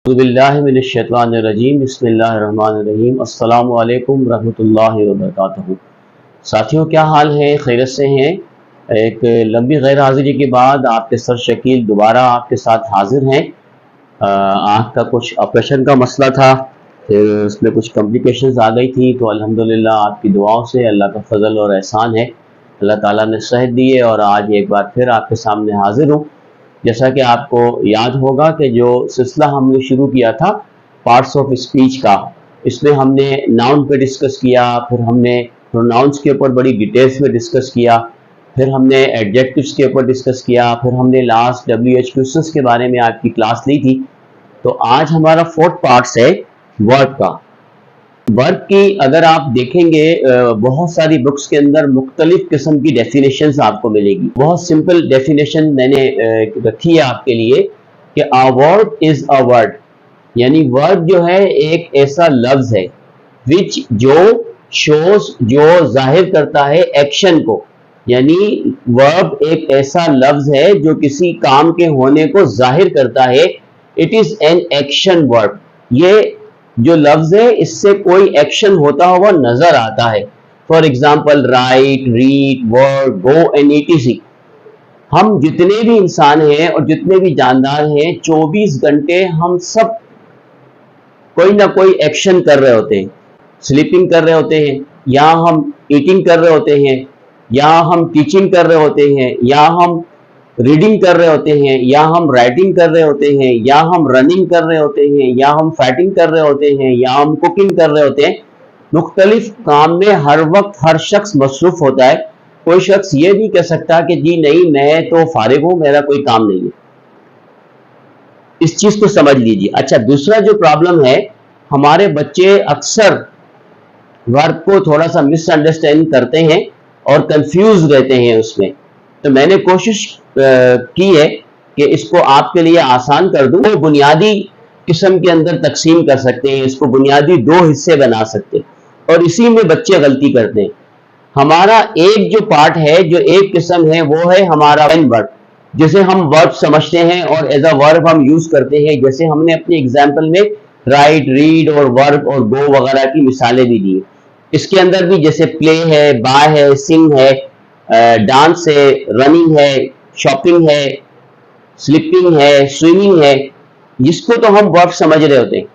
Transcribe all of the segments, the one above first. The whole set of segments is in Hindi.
बिस्मिल्लाहिर्रहमानिर्रहीम बिस्मिल्लाहिर्रहमानिर्रहीम अस्सलामु अलैकुम रहमतुल्लाहि व बरकातहू। साथियों, क्या हाल है? खैरियत से हैं? एक लंबी गैर हाजिरी के बाद आपके सर शकील दोबारा आपके साथ हाजिर हैं। आँख का कुछ ऑपरेशन का मसला था, फिर उसमें कुछ कॉम्प्लिकेशंस आ गई थी, तो अल्हम्दुलिल्लाह आपकी दुआओं से, अल्लाह का फजल और एहसान है, अल्लाह ताला ने सेहत दी है और आज एक बार फिर आपके सामने हाजिर हूँ। जैसा कि आपको याद होगा कि जो सिलसिला हमने शुरू किया था पार्ट्स ऑफ स्पीच का, इसमें हमने नाउन पे डिस्कस किया, फिर हमने प्रोनाउंस के ऊपर बड़ी डिटेल्स में डिस्कस किया, फिर हमने एडजेक्टिव्स के ऊपर डिस्कस किया, फिर हमने लास्ट WH क्वेश्चंस के बारे में आपकी क्लास ली थी। तो आज हमारा फोर्थ पार्ट्स है वर्ब का। वर्ब की अगर आप देखेंगे बहुत सारी बुक्स के अंदर मुख्तलिफ किस्म की डेफिनेशंस आपको मिलेगी। बहुत सिंपल डेफिनेशन मैंने रखी है आपके लिए कि a verb is a word, यानी वर्ब जो है एक ऐसा लफ्ज है विच जो शोज, जो जाहिर करता है एक्शन को, यानी वर्ब एक ऐसा लफ्ज है जो किसी काम के होने को जाहिर करता है। It is an action verb. ये जो लफ्ज है इससे कोई एक्शन होता हुआ नजर आता है। For example right, read, work, go and etc। हम जितने भी इंसान हैं और जितने भी जानदार हैं, 24 घंटे हम सब कोई ना कोई एक्शन कर रहे होते हैं। स्लीपिंग कर रहे होते हैं, या हम ईटिंग कर रहे होते हैं, या हम टीचिंग कर रहे होते हैं, या हम रीडिंग कर रहे होते हैं, या हम राइटिंग कर रहे होते हैं, या हम रनिंग कर रहे होते हैं, या हम फाइटिंग कर रहे होते हैं, या हम कुकिंग कर रहे होते हैं। मुख्तलिफ काम में हर वक्त हर शख्स मसरूफ होता है। कोई शख्स ये नहीं कह सकता कि जी नहीं, मैं तो फारिग हूं, मेरा कोई काम नहीं है। इस चीज को समझ लीजिए। अच्छा, दूसरा जो प्रॉब्लम है, हमारे बच्चे अक्सर वर्ब को थोड़ा सा मिसअंडरस्टैंड करते हैं और कंफ्यूज रहते हैं उसमें। तो मैंने कोशिश की है कि इसको आपके लिए आसान कर दूं। तो बुनियादी किस्म के अंदर तकसीम कर सकते हैं, इसको बुनियादी दो हिस्से बना सकते हैं, और इसी में बच्चे गलती करते हैं। हमारा एक जो पार्ट है, जो एक किस्म है, वो है हमारा मेन वर्ब, जिसे हम वर्ब समझते हैं और एज अ वर्ब हम यूज करते हैं। जैसे हमने अपने एग्जाम्पल में राइट, रीड और वर्क और गो वगैरह की मिसालें भी दी। इसके अंदर भी जैसे प्ले है, बाय है, सिंग है, डांस है, रनिंग है, शॉपिंग है, स्लीपिंग है, स्विमिंग है, जिसको तो हम वर्ब समझ रहे होते हैं।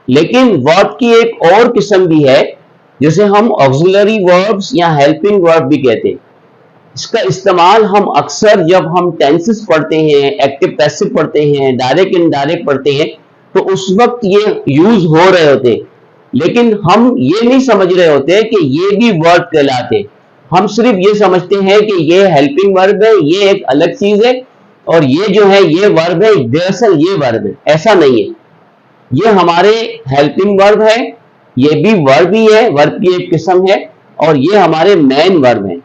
लेकिन वर्ब की एक और किस्म भी है जिसे हम ऑक्सिलरी वर्ब्स या हेल्पिंग वर्ब भी कहते हैं। इसका इस्तेमाल हम अक्सर जब हम टेंसेस पढ़ते हैं, एक्टिव पैसिव पढ़ते हैं, डायरेक्ट इनडायरेक्ट पढ़ते हैं, तो उस वक्त ये यूज हो रहे होते हैं। लेकिन हम ये नहीं समझ रहे होते कि ये भी वर्ब कहलाते। हम सिर्फ ये समझते हैं कि ये हेल्पिंग वर्ब है, ये एक अलग चीज है, और ये जो है ये वर्ब है, दरअसल ये वर्ब है। ऐसा नहीं है। ये हमारे हेल्पिंग वर्ब है, ये भी वर्ब ही है, वर्ब की एक किस्म है, और ये हमारे मेन वर्ब है।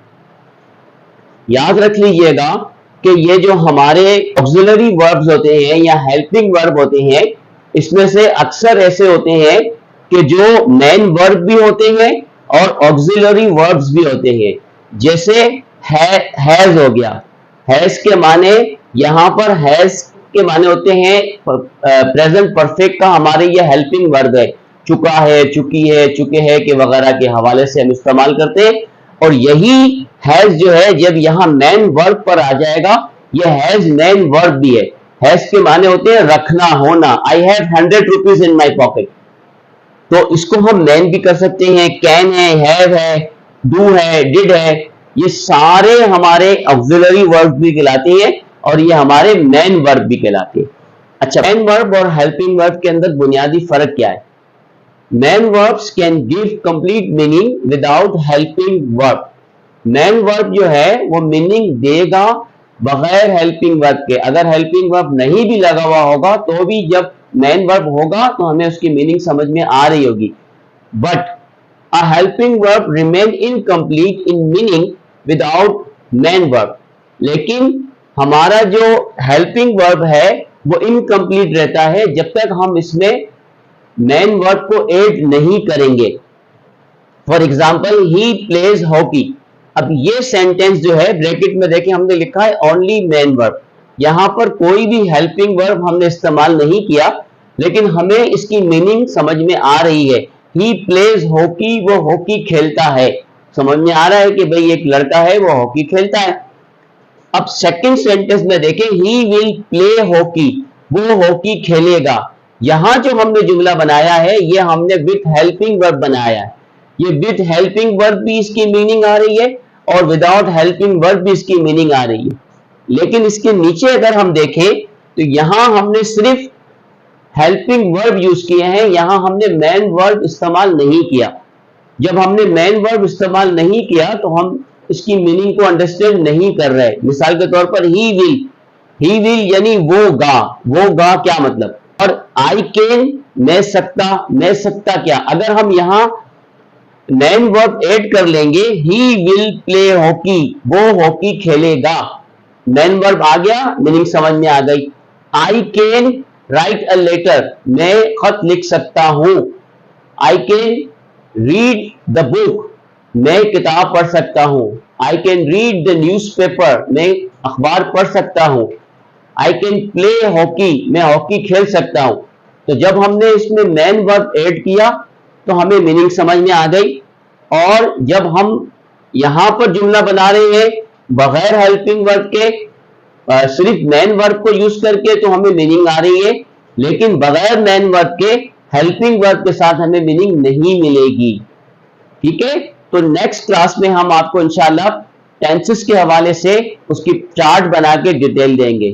याद रख लीजिएगा कि ये जो हमारे ऑक्सिलरी वर्ब्स होते हैं या हेल्पिंग वर्ब होते हैं, इसमें से अक्सर ऐसे होते हैं कि जो मेन वर्ब भी होते हैं और ऑक्सिलरी वर्ब्स भी होते हैं। जैसे हैज हो गया। हैज के माने, यहां पर हैज के माने होते हैं प्रेजेंट परफेक्ट का, हमारे ये हेल्पिंग वर्ब है। चुका है, चुकी है, चुके हैं के वगैरह के हवाले से हम इस्तेमाल करते हैं। और यही हैज जो है, जब यहां मेन वर्ब पर आ जाएगा, यह हैज मेन वर्ब भी है। हैज के माने होते हैं रखना, होना। I have 100 rupees in my pocket, तो इसको हम मेन भी कर सकते हैं। कैन है, हैव है, डू है, डिड है, ये सारे हमारे ऑक्सिलरी वर्ब भी कहलाते हैं और ये हमारे मेन वर्ब भी कहलाते हैं। अच्छा, मेन वर्ब और हेल्पिंग वर्ब के अंदर बुनियादी फर्क क्या है? Main verbs can give complete meaning without helping verb. Main verb जो है वो मीनिंग देगा बगैर हेल्पिंग वर्ब के। अगर हेल्पिंग वर्ब नहीं भी लगा हुआ होगा तो भी जब मेन वर्ब होगा तो हमें उसकी मीनिंग समझ में आ रही होगी। But a helping verb remain incomplete in meaning without main verb. लेकिन हमारा जो हेल्पिंग वर्ब है वो इनकम्प्लीट रहता है जब तक हम इसमें मेन वर्ब को ऐड नहीं करेंगे। For example, he plays hockey. अब ये सेंटेंस जो है, ब्रैकेट में देखें हमने लिखा है ओनली मेन वर्ब। यहां पर कोई भी हेल्पिंग वर्ब हमने इस्तेमाल नहीं किया, लेकिन हमें इसकी मीनिंग समझ में आ रही है। ही प्लेज हॉकी, वो हॉकी खेलता है। समझ में आ रहा है कि भाई एक लड़का है वो हॉकी खेलता है। अब सेकंड सेंटेंस में देखें, ही विल प्ले हॉकी, वो हॉकी खेलेगा। यहां जो हमने जुमला बनाया है ये हमने विथ हेल्पिंग वर्ब बनाया है। ये विथ हेल्पिंग वर्ब भी इसकी मीनिंग आ रही है और विदाउट हेल्पिंग वर्ब भी इसकी मीनिंग आ रही है। लेकिन इसके नीचे अगर हम देखें तो यहां हमने सिर्फ हेल्पिंग वर्ब यूज किए हैं, यहां हमने मेन वर्ब इस्तेमाल नहीं किया। जब हमने मेन वर्ब इस्तेमाल नहीं किया तो हम इसकी मीनिंग को अंडरस्टैंड नहीं कर रहे। मिसाल के तौर पर ही विल यानी वो गा क्या मतलब, और आई कैन मैं सकता क्या। अगर हम यहां मेन वर्ब ऐड कर लेंगे, ही विल प्ले हॉकी, वो हॉकी खेलेगा, मेन वर्ब आ गया, मीनिंग समझ में आ गई। I can write a letter, मैं खत लिख सकता हूं। I can read the book, मैं किताब पढ़ सकता हूं। I can read the newspaper, मैं अखबार पढ़ सकता हूं। आई कैन प्ले हॉकी, मैं हॉकी खेल सकता हूं। तो जब हमने इसमें मेन वर्ब ऐड किया तो हमें मीनिंग समझ में आ गई। और जब हम यहां पर जुमला बना रहे हैं बगैर हेल्पिंग वर्ब के, सिर्फ मेन वर्ब को यूज करके, तो हमें मीनिंग आ रही है। लेकिन बगैर मेन वर्ब के हेल्पिंग वर्ब के साथ हमें मीनिंग नहीं मिलेगी। ठीक है, तो नेक्स्ट क्लास में हम आपको इंशाल्लाह टेंसेस के हवाले से उसकी चार्ट बना के डिटेल देंगे।